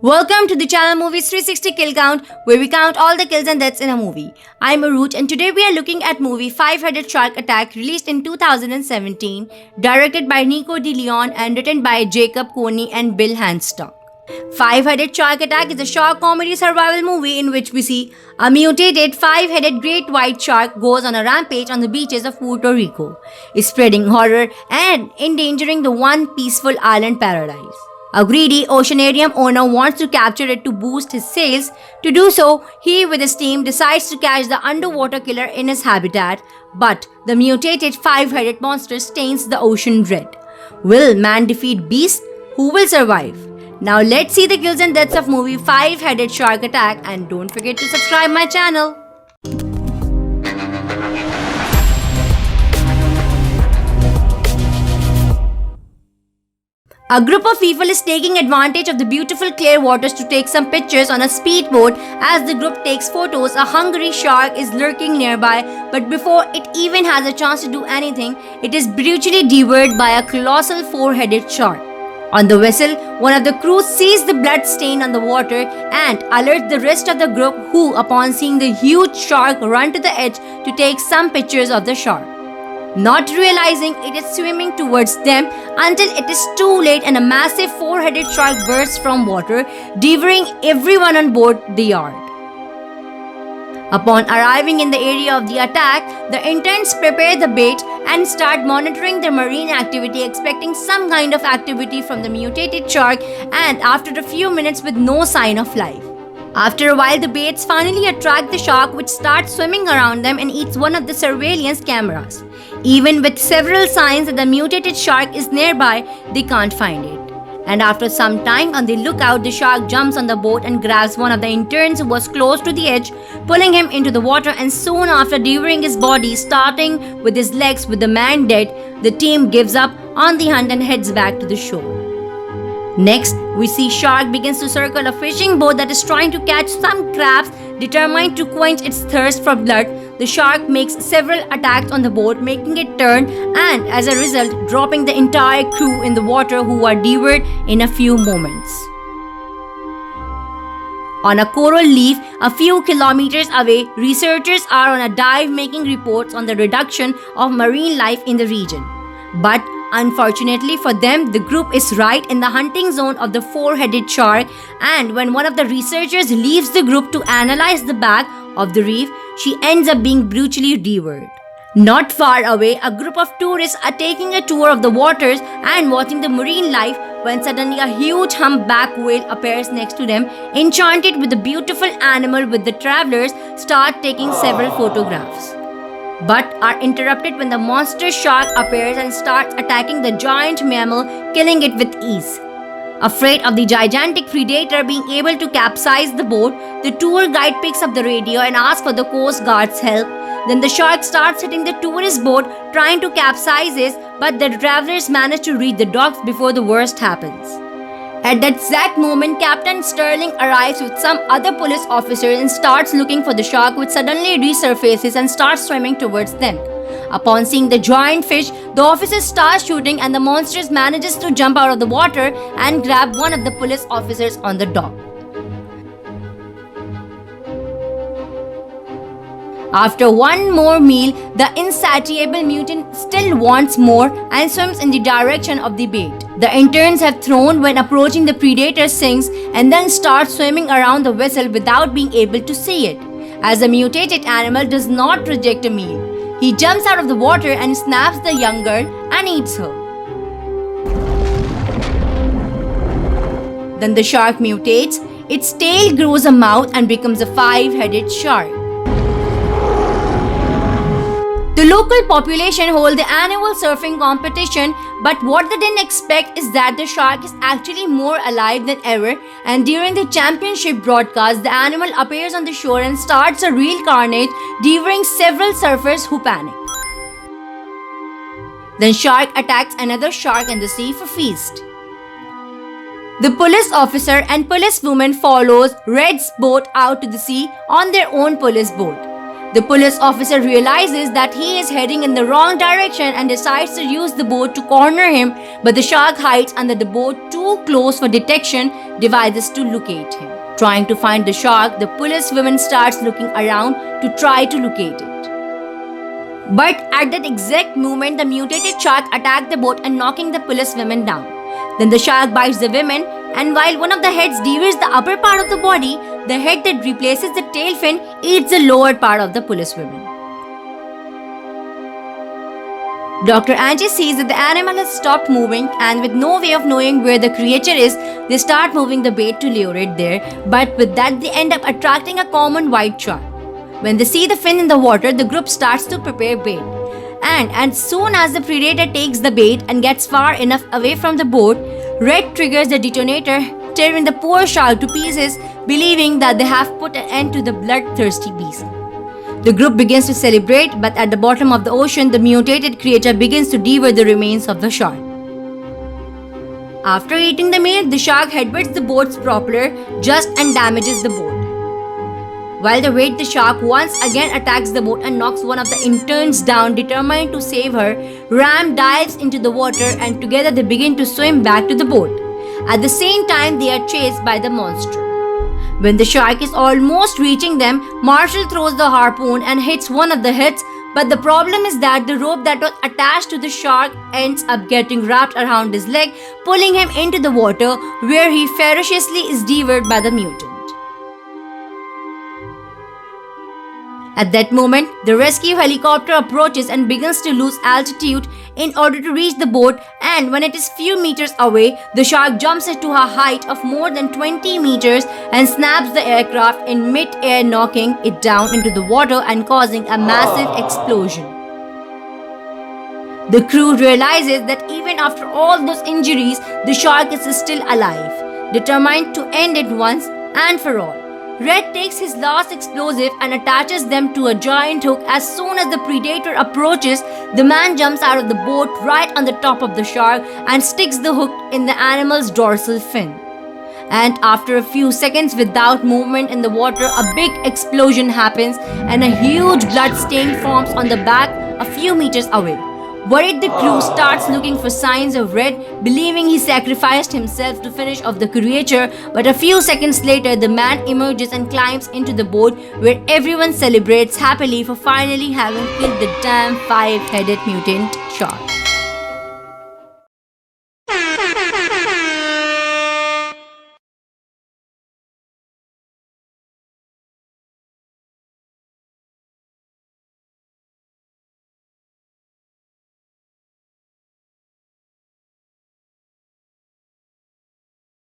Welcome to the channel Movies 360 Kill Count, where we count all the kills and deaths in a movie. I'm Arut, and today we are looking at movie Five-Headed Shark Attack, released in 2017, directed by Nico and written by Jacob Cooney and Bill Hanstock. Five-Headed Shark Attack is a shark comedy survival movie in which we see a mutated five-headed great white shark goes on a rampage on the beaches of Puerto Rico, spreading horror and endangering the one peaceful island paradise. A greedy oceanarium owner wants to capture it to boost his sales. To do so, he with his team decides to catch the underwater killer in his habitat, but the mutated five-headed monster stains the ocean red. Will man defeat beast? Who will survive? Now let's see the kills and deaths of movie Five-Headed Shark Attack, and don't forget to subscribe my channel. A group of people is taking advantage of the beautiful clear waters to take some pictures on a speedboat. As the group takes photos, a hungry shark is lurking nearby, but before it even has a chance to do anything, it is brutally devoured by a colossal four-headed shark. On the vessel, one of the crew sees the blood stain on the water and alerts the rest of the group, who, upon seeing the huge shark, run to the edge to take some pictures of the shark, not realizing it is swimming towards them until it is too late and a massive four-headed shark bursts from water, devouring everyone on board the yacht. Upon arriving in the area of the attack, the interns prepare the bait and start monitoring the marine activity, expecting some kind of activity from the mutated shark, and after a few minutes with no sign of life. After a while, the baits finally attract the shark, which starts swimming around them and eats one of the surveillance cameras. Even with several signs that the mutated shark is nearby, they can't find it. And after some time on the lookout, the shark jumps on the boat and grabs one of the interns who was close to the edge, pulling him into the water, and soon after devouring his body, starting with his legs with the man dead, the team gives up on the hunt and heads back to the shore. Next, we see shark begins to circle a fishing boat that is trying to catch some crabs. Determined to quench its thirst for blood, the shark makes several attacks on the boat, making it turn and, as a result, dropping the entire crew in the water, who are devoured in a few moments. On a coral reef a few kilometers away, researchers are on a dive making reports on the reduction of marine life in the region. But unfortunately for them, the group is right in the hunting zone of the four-headed shark, and when one of the researchers leaves the group to analyze the back of the reef, she ends up being brutally devoured. Not far away, a group of tourists are taking a tour of the waters and watching the marine life when suddenly a huge humpback whale appears next to them. Enchanted with the beautiful animal, with the travelers start taking several photographs, but are interrupted when the monster shark appears and starts attacking the giant mammal, killing it with ease. Afraid of the gigantic predator being able to capsize the boat, the tour guide picks up the radio and asks for the Coast Guard's help. Then the shark starts hitting the tourist boat, trying to capsize it, but the travelers manage to reach the docks before the worst happens. At that exact moment, Captain Sterling arrives with some other police officers and starts looking for the shark, which suddenly resurfaces and starts swimming towards them. Upon seeing the giant fish, the officers start shooting, and the monster manages to jump out of the water and grab one of the police officers on the dock. After one more meal, the insatiable mutant still wants more and swims in the direction of the bait the interns have thrown. When approaching, the predator sinks and then starts swimming around the vessel without being able to see it. As the mutated animal does not reject a meal, he jumps out of the water and snaps the young girl and eats her. Then the shark mutates, its tail grows a mouth and becomes a five-headed shark. The local population hold the annual surfing competition, but what they didn't expect is that the shark is actually more alive than ever, and during the championship broadcast, the animal appears on the shore and starts a real carnage, devouring several surfers who panic. Then shark attacks another shark in the sea for feast. The police officer and policewoman follows Red's boat out to the sea on their own police boat. The police officer realizes that he is heading in the wrong direction and decides to use the boat to corner him, but the shark hides under the boat too close for detection devices to locate him. Trying to find the shark, the policewoman starts looking around to try to locate it. But at that exact moment, the mutated shark attacked the boat and knocking the policewoman down. Then the shark bites the women, and while one of the heads devours the upper part of the body, the head that replaces the tail fin eats the lower part of the policewoman. Dr. Angie sees that the animal has stopped moving, and with no way of knowing where the creature is, they start moving the bait to lure it there, but with that they end up attracting a common white shark. When they see the fin in the water, the group starts to prepare bait. And as soon as the predator takes the bait and gets far enough away from the boat, Red triggers the detonator, tearing the poor shark to pieces, believing that they have put an end to the bloodthirsty beast. The group begins to celebrate, but at the bottom of the ocean, the mutated creature begins to devour the remains of the shark. After eating the meal, the shark headbutts the boat's propeller just and damages the boat. While they wait, the shark once again attacks the boat and knocks one of the interns down. Determined to save her, Ram dives into the water and together they begin to swim back to the boat. At the same time, they are chased by the monster. When the shark is almost reaching them, Marshall throws the harpoon and hits one of the heads, but the problem is that the rope that was attached to the shark ends up getting wrapped around his leg, pulling him into the water where he ferociously is devoured by the mutant. At that moment, the rescue helicopter approaches and begins to lose altitude in order to reach the boat, and when it is few meters away, the shark jumps it to a height of more than 20 meters and snaps the aircraft in mid-air, knocking it down into the water and causing a massive explosion. The crew realizes that even after all those injuries, the shark is still alive, determined to end it once and for all. Red takes his last explosive and attaches them to a giant hook. As soon as the predator approaches, the man jumps out of the boat right on the top of the shark and sticks the hook in the animal's dorsal fin. And after a few seconds without movement in the water, a big explosion happens and a huge blood stain forms on the back a few meters away. Worried, the crew starts looking for signs of Red, believing he sacrificed himself to finish off the creature, but a few seconds later, the man emerges and climbs into the boat where everyone celebrates happily for finally having killed the damn 5-headed mutant shark.